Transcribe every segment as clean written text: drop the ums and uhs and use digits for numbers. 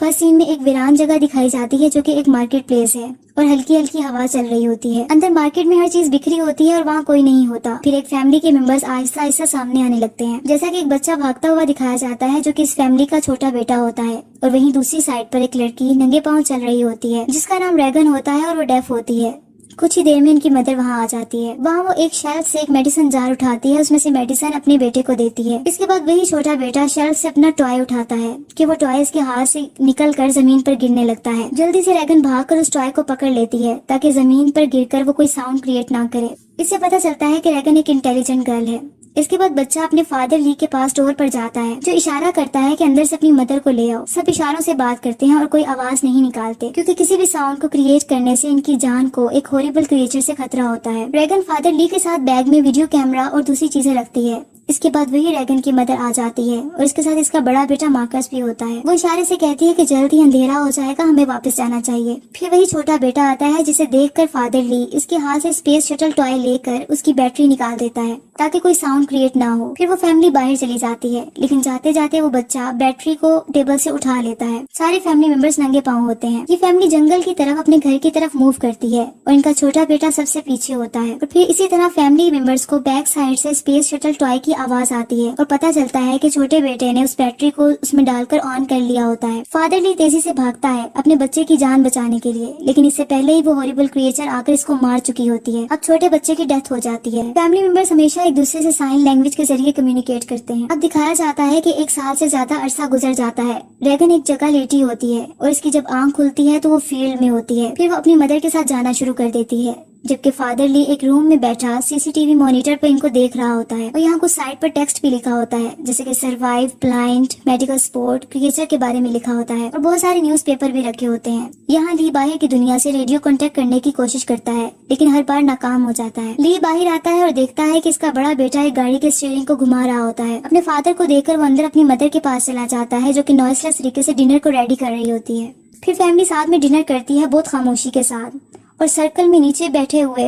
First scene में एक वीरान जगह दिखाई जाती है जो कि एक मार्केट प्लेस है और हल्की हल्की हवा चल रही होती है। अंदर मार्केट में हर चीज बिखरी होती है और वहाँ कोई नहीं होता। फिर एक फैमिली के मेंबर्स आहिस्ता आहिस्ता सामने आने लगते हैं। जैसा कि एक बच्चा भागता हुआ दिखाया जाता है जो कि इस फैमिली का छोटा बेटा होता है, और वहीं दूसरी साइड पर एक लड़की नंगे पांव चल रही होती है जिसका नाम रैगन होता है और वो डेफ होती है। कुछ ही देर में इनकी मदर वहाँ आ जाती है। वहाँ वो एक शेल्फ से एक मेडिसिन जार उठाती है, उसमें से मेडिसिन अपने बेटे को देती है। इसके बाद वही छोटा बेटा शेल्फ से अपना टॉय उठाता है कि वो टॉय इसके हाथ से निकल कर जमीन पर गिरने लगता है। जल्दी से रैगन भागकर उस टॉय को पकड़ लेती है ताकि जमीन पर गिरकर वो कोई साउंड क्रिएट ना करे। इससे पता चलता है कि रैगन एक इंटेलिजेंट गर्ल है। इसके बाद बच्चा अपने फादर ली के पास डोर पर जाता है जो इशारा करता है कि अंदर से अपनी मदर को ले आओ। सब इशारों से बात करते हैं और कोई आवाज नहीं निकालते क्योंकि किसी भी साउंड को क्रिएट करने से इनकी जान को एक हॉरिबल क्रिएचर से खतरा होता है। रैगन फादर ली के साथ बैग में वीडियो कैमरा और दूसरी चीजें रखती है। इसके बाद वही रैगन की मदर आ जाती है और इसके साथ इसका बड़ा बेटा मार्कस भी होता है। वो इशारे से कहती है कि जल्दी अंधेरा हो जाएगा, हमें वापस जाना चाहिए। फिर वही छोटा बेटा आता है जिसे देखकर फादर ली इसके हाथ से स्पेस शटल टॉय लेकर उसकी बैटरी निकाल देता है ताकि कोई साउंड क्रिएट ना हो। फिर वो फैमिली बाहर चली जाती है, लेकिन जाते जाते वो बच्चा बैटरी को टेबल से उठा लेता है। सारे फैमिली मेंबर्स नंगे पांव होते हैं। ये फैमिली जंगल की तरफ अपने घर की तरफ मूव करती है और इनका छोटा बेटा सबसे पीछे होता है। और फिर इसी तरह फैमिली मेंबर्स को बैक साइड से स्पेस शटल टॉय की आवाज आती है और पता चलता है कि छोटे बेटे ने उस बैटरी को उसमें डालकर ऑन कर लिया होता है। फादर ली तेजी से भागता है अपने बच्चे की जान बचाने के लिए, लेकिन इससे पहले ही वो हॉरिबल क्रिएचर आकर इसको मार चुकी होती है। अब छोटे बच्चे की डेथ हो जाती है। फैमिली मेंबर्स हमेशा एक दूसरे से साइन लैंग्वेज के जरिए कम्युनिकेट करते हैं। अब दिखाया जाता है कि 1 साल से ज्यादा अरसा गुजर जाता है। रैगन एक जगह लेटी होती है और इसकी जब आंख खुलती है तो वो फील्ड में होती है। फिर वो अपनी मदर के साथ जाना शुरू कर देती है, जबकि फादर ली एक रूम में बैठा सीसीटीवी मॉनिटर पर इनको देख रहा होता है। और यहाँ कुछ साइड पर टेक्स्ट भी लिखा होता है जैसे कि survive, blind, medical support, creature के बारे में लिखा होता है और बहुत सारे न्यूज़पेपर भी रखे होते हैं। यहाँ ली बाहर की दुनिया से रेडियो कांटेक्ट करने की कोशिश करता है, लेकिन हर बार नाकाम हो जाता है। ली बाहर आता है और देखता है कि इसका बड़ा बेटा एक गाड़ी के स्टीयरिंग को घुमा रहा होता है। अपने फादर को देखकर वो अंदर अपनी मदर के पास चला जाता है जो कि नॉइसलेस तरीके से डिनर को रेडी कर रही होती है। फिर फैमिली साथ में डिनर करती है बहुत खामोशी के साथ, और सर्कल में नीचे बैठे हुए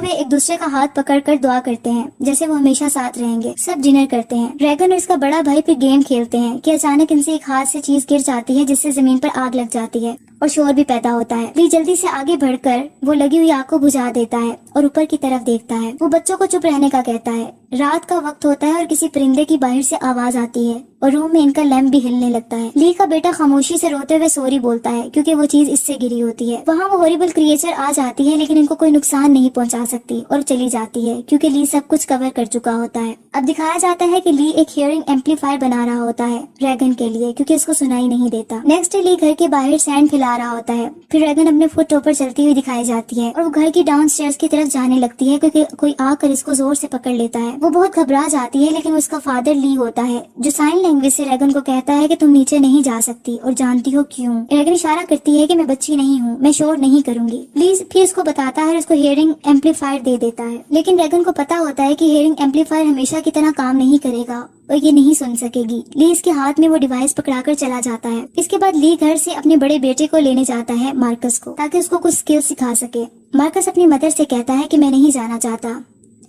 एक दूसरे का हाथ पकड़कर दुआ करते हैं जैसे वो हमेशा साथ रहेंगे। सब डिनर करते हैं। रैगन और इसका बड़ा भाई फिर गेम खेलते हैं कि अचानक इनसे एक हाथ से चीज गिर जाती है जिससे जमीन पर आग लग जाती है और शोर भी पैदा होता है। ली जल्दी से आगे बढ़कर वो लगी हुई आग को बुझा देता है और ऊपर की तरफ देखता है। वो बच्चों को चुप रहने का कहता है। रात का वक्त होता है और किसी परिंदे की बाहर से आवाज आती है और रूम में इनका लैंप भी हिलने लगता है। ली का बेटा खामोशी से रोते हुए सॉरी बोलता है क्योंकि वो चीज इससे गिरी होती है। वहाँ वो हॉरिबल क्रिएचर आ जाती है, लेकिन इनको कोई नुकसान नहीं पहुंचा सकती और चली जाती है क्योंकि ली सब कुछ कवर कर चुका होता है। अब दिखाया जाता है कि ली एक हियरिंग एम्पलीफायर बना रहा होता है रैगन के लिए क्योंकि उसको सुनाई नहीं देता। नेक्स्ट डे ली घर के बाहर सैंड फैला रहा होता है। फिर रैगन अपने फुट टॉप पर चलती हुई दिखाई जाती है और वो घर की डाउन स्टेयर्स की तरफ जाने लगती है क्योंकि कोई आकर इसको जोर से पकड़ लेता है। वो बहुत घबरा जाती है, लेकिन उसका फादर ली होता है जो साइन लैंग्वेज से रैगन को कहता है कि तुम नीचे नहीं जा सकती और जानती हो क्यों। रैगन इशारा करती है कि मैं बच्ची नहीं हूँ, मैं शोर नहीं करूंगी। ली फिर उसको बताता है और उसको हियरिंग एम्पलीफायर दे देता है, लेकिन रैगन को पता होता है कि हियरिंग एम्पलीफायर हमेशा की तरह काम नहीं करेगा और ये नहीं सुन सकेगी। ली इसके हाथ में वो डिवाइस पकड़ाकर चला जाता है। इसके बाद ली घर से अपने बड़े बेटे को लेने जाता है मार्कस को, ताकि उसको कुछ स्किल सिखा सके। मार्कस अपनी मदर से कहता है कि मैं नहीं जाना चाहता।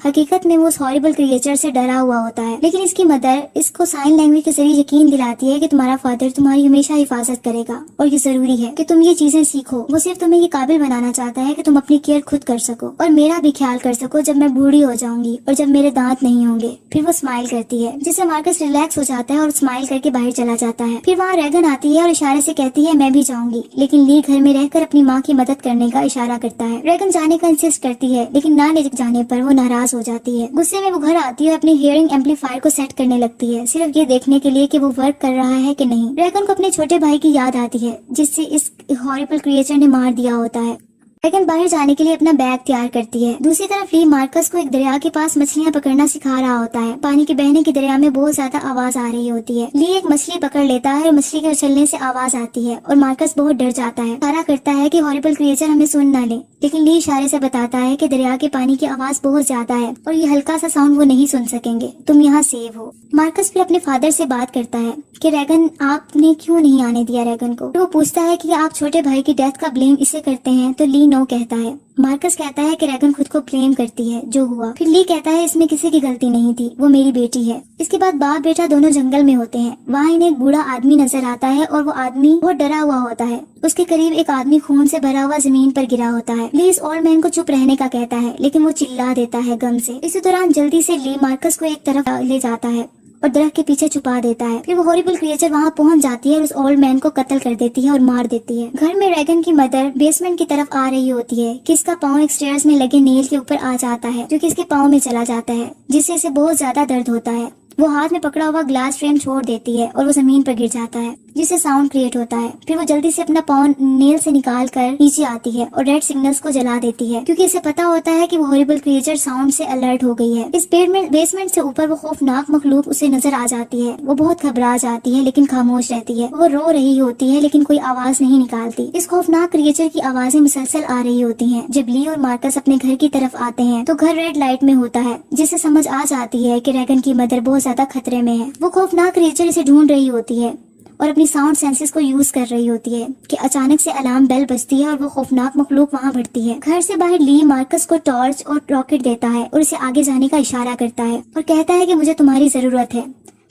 हकीकत में वो उस हॉरिबल क्रिएचर से डरा हुआ होता है, लेकिन इसकी मदर इसको साइन लैंग्वेज के जरिए यकीन दिलाती है कि तुम्हारा फादर तुम्हारी हमेशा हिफाजत करेगा और ये जरूरी है कि तुम ये चीजें सीखो। वो सिर्फ तुम्हें ये काबिल बनाना चाहता है कि तुम अपनी केयर खुद कर सको और मेरा भी ख्याल कर सको जब मैं बूढ़ी हो जाऊंगी और जब मेरे दांत नहीं होंगे। फिर वो स्माइल करती है जिससे मार्कस रिलैक्स हो जाता है और स्माइल करके बाहर चला जाता है। फिर वहाँ रैगन आती है और इशारे से कहती है मैं भी जाऊंगी, लेकिन ली घर में रहकर अपनी माँ की मदद करने का इशारा करता है। रैगन जाने का इंसिस्ट करती है, लेकिन ना ले जाने पर वो नाराज हो जाती है। गुस्से में वो घर आती है और अपनी हियरिंग एम्पलीफायर को सेट करने लगती है, सिर्फ ये देखने के लिए कि वो वर्क कर रहा है कि नहीं। रैगन को अपने छोटे भाई की याद आती है जिससे इस हॉरिबल क्रिएचर ने मार दिया होता है। रैगन बाहर जाने के लिए अपना बैग तैयार करती है। दूसरी तरफ ली मार्कस को एक दरिया के पास मछलियां पकड़ना सिखा रहा होता है। पानी के बहने की दरिया में बहुत ज्यादा आवाज आ रही होती है। ली एक मछली पकड़ लेता है और मछली के उछलने से आवाज आती है और मार्कस बहुत डर जाता है। इशारा करता है कि हॉरिबल क्रिएचर हमें सुन ना ले, लेकिन ली इशारे से बताता है कि दरिया के पानी की आवाज बहुत ज्यादा है और ये हल्का सा साउंड वो नहीं सुन सकेंगे, तुम यहाँ सेव हो। मार्कस फिर अपने फादर से बात करता है कि रैगन आपने क्यों नहीं आने दिया रैगन को। तो वो पूछता है कि आप छोटे भाई की डेथ का ब्लेम इसे करते हैं, तो ली नो कहता है। मार्कस कहता है कि रैगन खुद को ब्लेम करती है जो हुआ। फिर ली कहता है इसमें किसी की गलती नहीं थी, वो मेरी बेटी है। इसके बाद बाप बेटा दोनों जंगल में होते हैं। वहाँ इन्हें एक बूढ़ा आदमी नजर आता है और वो आदमी बहुत डरा हुआ होता है। उसके करीब एक आदमी खून से भरा हुआ जमीन पर गिरा होता है। ली इस ओल्ड मैन को चुप रहने का कहता है, लेकिन वो चिल्ला देता है गम से। इसी दौरान जल्दी से ली मार्कस को एक तरफ ले जाता है और दरख्त के पीछे छुपा देता है। फिर वो हॉरिबल क्रिएचर वहाँ पहुँच जाती है और उस ओल्ड मैन को कत्ल कर देती है और मार देती है। घर में रैगन की मदर बेसमेंट की तरफ आ रही होती है कि इसका पाँव एक स्टेयर्स में लगे नील के ऊपर आ जाता है, जो कि इसके पाँव में चला जाता है, जिससे इसे बहुत ज्यादा दर्द होता है। वो हाथ में पकड़ा हुआ ग्लास फ्रेम छोड़ देती है और वो जमीन पर गिर जाता है, जिससे साउंड क्रिएट होता है। फिर वो जल्दी से अपना पाँव नेल से निकाल कर नीचे आती है और रेड सिग्नल्स को जला देती है, क्योंकि इसे पता होता है कि वो हॉरिबल क्रिएचर साउंड से अलर्ट हो गई है। इस बेसमेंट से ऊपर वो खौफनाक मखलूक उसे नजर आ जाती है। वो बहुत घबरा जाती है लेकिन खामोश रहती है। वो रो रही होती है लेकिन कोई आवाज नहीं निकालती। इस खौफनाक क्रिएचर की आवाजें मुसलसल आ रही होती है। जब ली और मार्कस अपने घर की तरफ आते हैं तो घर रेड लाइट में होता है, जिससे समझ आ जाती है कि रैगन की मदर बहुत ज्यादा खतरे में है। वो खौफनाक क्रिएचर इसे ढूंढ रही होती है और अपनी साउंड सेंसेस को यूज कर रही होती है कि अचानक से अलार्म बेल बजती है और वो खौफनाक मखलूक वहाँ बढ़ती है। घर से बाहर ली मार्कस को टॉर्च और रॉकेट देता है और उसे आगे जाने का इशारा करता है और कहता है कि मुझे तुम्हारी जरूरत है,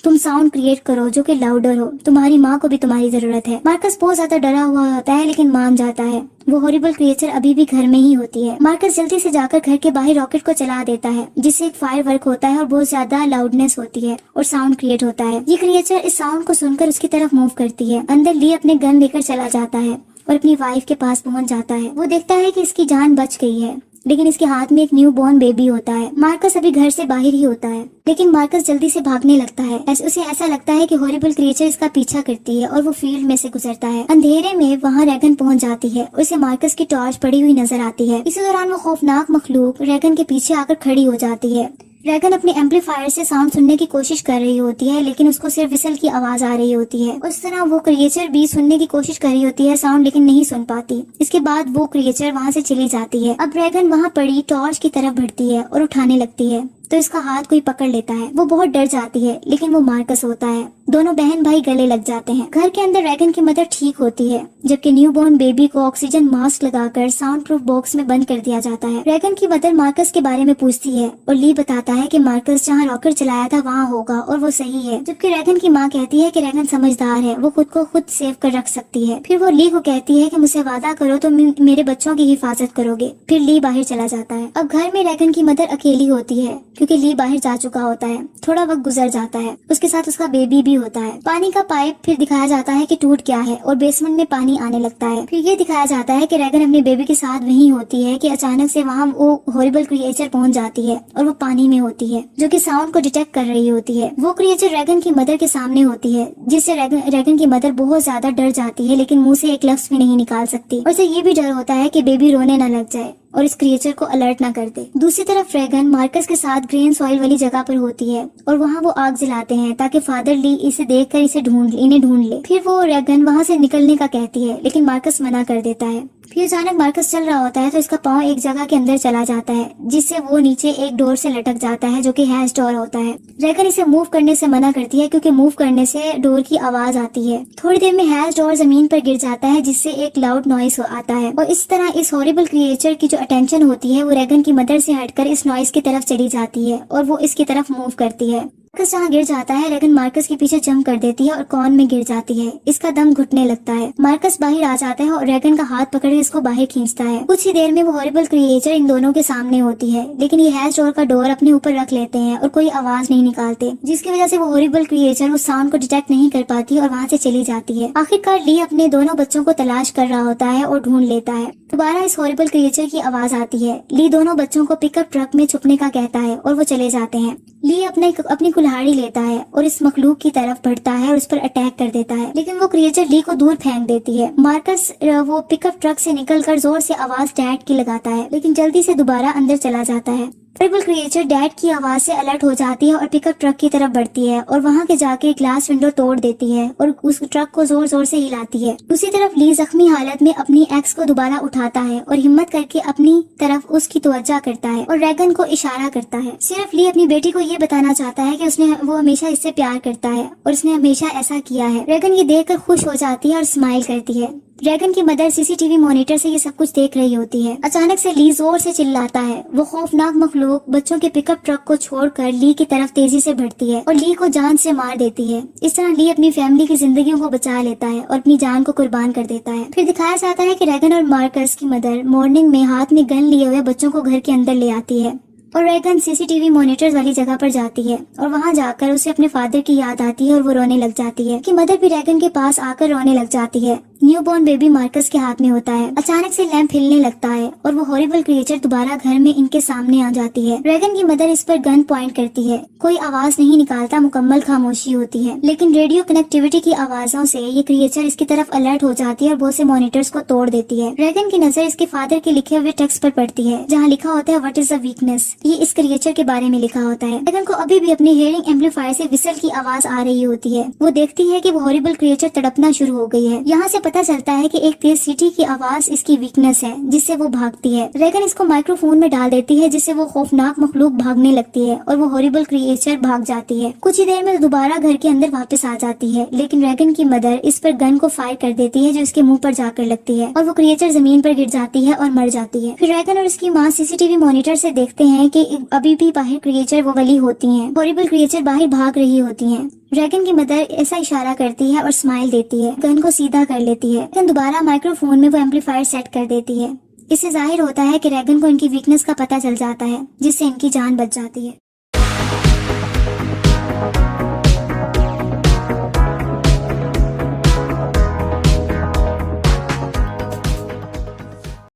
तुम साउंड क्रिएट करो जो कि लाउडर हो, तुम्हारी माँ को भी तुम्हारी जरूरत है। मार्कस बहुत ज्यादा डरा हुआ होता है लेकिन मान जाता है। वो हॉरिबल क्रिएचर अभी भी घर में ही होती है। मार्कस जल्दी से जाकर घर के बाहर रॉकेट को चला देता है, जिससे एक फायर वर्क होता है और बहुत ज्यादा लाउडनेस होती है और साउंड क्रिएट होता है। ये क्रिएचर इस साउंड को सुनकर उसकी तरफ मूव करती है। अंदर ली अपने गन लेकर चला जाता है और अपनी वाइफ के पास पहुंच जाता है। वो देखता है कि इसकी जान बच गई है, लेकिन इसके हाथ में एक न्यू बॉर्न बेबी होता है। मार्कस अभी घर से बाहर ही होता है, लेकिन मार्कस जल्दी से भागने लगता है। उसे ऐसा लगता है कि हॉरिबल क्रिएचर इसका पीछा करती है और वो फील्ड में से गुजरता है। अंधेरे में वहाँ रैगन पहुँच जाती है और उसे मार्कस की टॉर्च पड़ी हुई नजर आती है। इसी दौरान वो खौफनाक मखलूक रैगन के पीछे आकर खड़ी हो जाती है। रैगन अपने एम्पलीफायर से साउंड सुनने की कोशिश कर रही होती है, लेकिन उसको सिर्फ विसल की आवाज आ रही होती है। उस तरह वो क्रिएचर भी सुनने की कोशिश कर रही होती है साउंड, लेकिन नहीं सुन पाती। इसके बाद वो क्रिएचर वहाँ से चली जाती है। अब रैगन वहाँ पड़ी टॉर्च की तरफ बढ़ती है और उठाने लगती है तो इसका हाथ कोई पकड़ लेता है। वो बहुत डर जाती है, लेकिन वो मार्कस होता है। दोनों बहन भाई गले लग जाते हैं। घर के अंदर रैगन की मदर ठीक होती है, जबकि न्यूबॉर्न बेबी को ऑक्सीजन मास्क लगाकर साउंड प्रूफ बॉक्स में बंद कर दिया जाता है। रैगन की मदर मार्कस के बारे में पूछती है और ली बताता है कि मार्कस जहाँ रॉकेट चलाया था वहाँ होगा और वो सही है। जबकि रैगन की माँ कहती है कि रैगन समझदार है, वो खुद को खुद सेव कर रख सकती है। फिर वो ली को कहती है कि मुझसे वादा करो तो मेरे बच्चों की हिफाजत करोगे। फिर ली बाहर चला जाता है। अब घर में रैगन की मदर अकेली होती है, क्योंकि ली बाहर जा चुका होता है। थोड़ा वक्त गुजर जाता है, उसके साथ उसका बेबी भी होता है। पानी का पाइप फिर दिखाया जाता है कि टूट गया है और बेसमेंट में पानी आने लगता है। फिर ये दिखाया जाता है कि रैगन अपने बेबी के साथ वहीं होती है कि अचानक से वहाँ वो हॉरिबल क्रिएचर पहुंच जाती है और वो पानी में होती है, जो कि साउंड को डिटेक्ट कर रही होती है। वो क्रिएचर रैगन की मदर के सामने होती है, जिससे रैगन की मदर बहुत ज्यादा डर जाती है, लेकिन मुंह से एक लफ्ज भी नहीं निकाल सकती। और उसे ये भी डर होता है कि बेबी रोने न लग जाए और इस क्रिएचर को अलर्ट ना कर दे। दूसरी तरफ रैगन मार्कस के साथ ग्रेन सॉइल वाली जगह पर होती है और वहाँ वो आग जलाते हैं ताकि फादर ली इसे देखकर इन्हें ढूंढ ले। फिर वो रैगन वहाँ से निकलने का कहती है, लेकिन मार्कस मना कर देता है। फिर अचानक मार्कस चल रहा होता है तो इसका पाँव एक जगह के अंदर चला जाता है, जिससे वो नीचे एक डोर से लटक जाता है, जो कि हैश डोर होता है। रैगन इसे मूव करने से मना करती है, क्योंकि मूव करने से डोर की आवाज आती है। थोड़ी देर में हैश डोर जमीन पर गिर जाता है, जिससे एक लाउड नॉइस आता है और इस तरह इस हॉरिबल क्रिएचर की जो अटेंशन होती है वो रैगन की मदर से हटकर इस नॉइस की तरफ चली जाती है और वो इसकी तरफ मूव करती है। मार्कस जहाँ गिर जाता है, रैगन मार्कस के पीछे जंप कर देती है और कॉर्न में गिर जाती है। इसका दम घुटने लगता है। मार्कस बाहर आ जाता है और रैगन का हाथ पकड़ के इसको बाहर खींचता है। कुछ ही देर में वो हॉरिबल क्रिएचर इन दोनों के सामने होती है, लेकिन ये हैश डोर का डोर अपने ऊपर रख लेते हैं और कोई आवाज नहीं निकालते, जिसकी वजह से वो हॉरिबल क्रिएचर उस साउंड को डिटेक्ट नहीं कर पाती और वहाँ से चली जाती है। आखिरकार ली अपने दोनों बच्चों को तलाश कर रहा होता है और ढूंढ लेता है। दोबारा इस हॉरिबल क्रिएचर की आवाज आती है। ली दोनों बच्चों को पिकअप ट्रक में छुपने का कहता है और वो चले जाते हैं। ली अपनी कुल्हाड़ी लेता है और इस मखलूक की तरफ बढ़ता है और उस पर अटैक कर देता है, लेकिन वो क्रिएचर ली को दूर फेंक देती है। मार्कस वो पिकअप ट्रक से निकलकर जोर से आवाज डैड की लगाता है, लेकिन जल्दी से दोबारा अंदर चला जाता है। हॉरिबल क्रिएचर डैड की आवाज से अलर्ट हो जाती है और पिकअप ट्रक की तरफ बढ़ती है और वहाँ के जाके ग्लास विंडो तोड़ देती है और उस ट्रक को जोर जोर से हिलाती है। दूसरी तरफ ली जख्मी हालत में अपनी एक्स को दोबारा उठाता है और हिम्मत करके अपनी तरफ उसकी तवज्जो करता है और रैगन को इशारा करता है। सिर्फ ली अपनी बेटी को ये बताना चाहता है कि वो हमेशा इससे प्यार करता है और उसने हमेशा ऐसा किया है। रैगन ये देखकर खुश हो जाती है और स्माइल करती है। ड्रैगन की मदर सीसीटीवी मॉनिटर से ये सब कुछ देख रही होती है। अचानक से ली जोर से चिल्लाता है। वो खौफनाक मखलूक बच्चों के पिकअप ट्रक को छोड़कर ली की तरफ तेजी से बढ़ती है और ली को जान से मार देती है। इस तरह ली अपनी फैमिली की जिंदगियों को बचा लेता है और अपनी जान को कुर्बान कर देता है। फिर दिखाया जाता है कि रैगन और मार्कस की मदर मॉर्निंग में हाथ में गन लिए हुए बच्चों को घर के अंदर ले आती है और रैगन सीसीटीवी मॉनिटर्स वाली जगह पर जाती है और वहां जाकर उसे अपने फादर की याद आती है और वो रोने लग जाती है कि मदर भी रैगन के पास आकर रोने लग जाती है। न्यूबॉर्न बेबी मार्कस के हाथ में होता है। अचानक से लैंप हिलने लगता है और वो हॉरिबल क्रिएचर दोबारा घर में इनके सामने आ जाती है। रैगन की मदर इस पर गन पॉइंट करती है। कोई आवाज नहीं निकालता, मुकम्मल खामोशी होती है, लेकिन रेडियो कनेक्टिविटी की आवाजों से ये क्रिएचर इसकी तरफ अलर्ट हो जाती है और बहुत से मॉनिटर्स को तोड़ देती है। रैगन की नजर इसके फादर के लिखे हुए टेक्स्ट पर पड़ती है जहाँ लिखा होता है व्हाट इज द वीकनेस। ये इस क्रिएचर के बारे में लिखा होता है। रैगन को अभी भी अपनी हियरिंग एम्पलीफायर से विसल की आवाज आ रही होती है। वो देखती है कि वो हॉरिबल क्रिएचर तड़पना शुरू हो गई है। यहाँ से पता चलता है कि एक तेज सीटी की आवाज इसकी वीकनेस है जिससे वो भागती है। रैगन इसको माइक्रोफोन में डाल देती है जिससे वो खौफनाक मखलूक भागने लगती है और वो हॉरिबल क्रिएचर भाग जाती है। कुछ ही देर में दोबारा घर के अंदर वापस आ जाती है, लेकिन रैगन की मदर इस पर गन को फायर कर देती है जो इसके मुंह पर जाकर लगती है और वो क्रिएचर जमीन पर गिर जाती है और मर जाती है। फिर रैगन और उसकी माँ सीसीटीवी मॉनिटर से देखते हैं कि अभी भी बाहर क्रिएचर वो वाली होती हैं। हॉरिबल क्रिएचर बाहर भाग रही होती हैं। रैगन की मदर ऐसा इशारा करती है और स्माइल देती है, गन को सीधा कर लेती है। रैगन दोबारा माइक्रोफोन में वो एम्पलीफायर सेट कर देती है। इससे जाहिर होता है कि रैगन को इनकी वीकनेस का पता चल जाता है जिससे इनकी जान बच जाती है।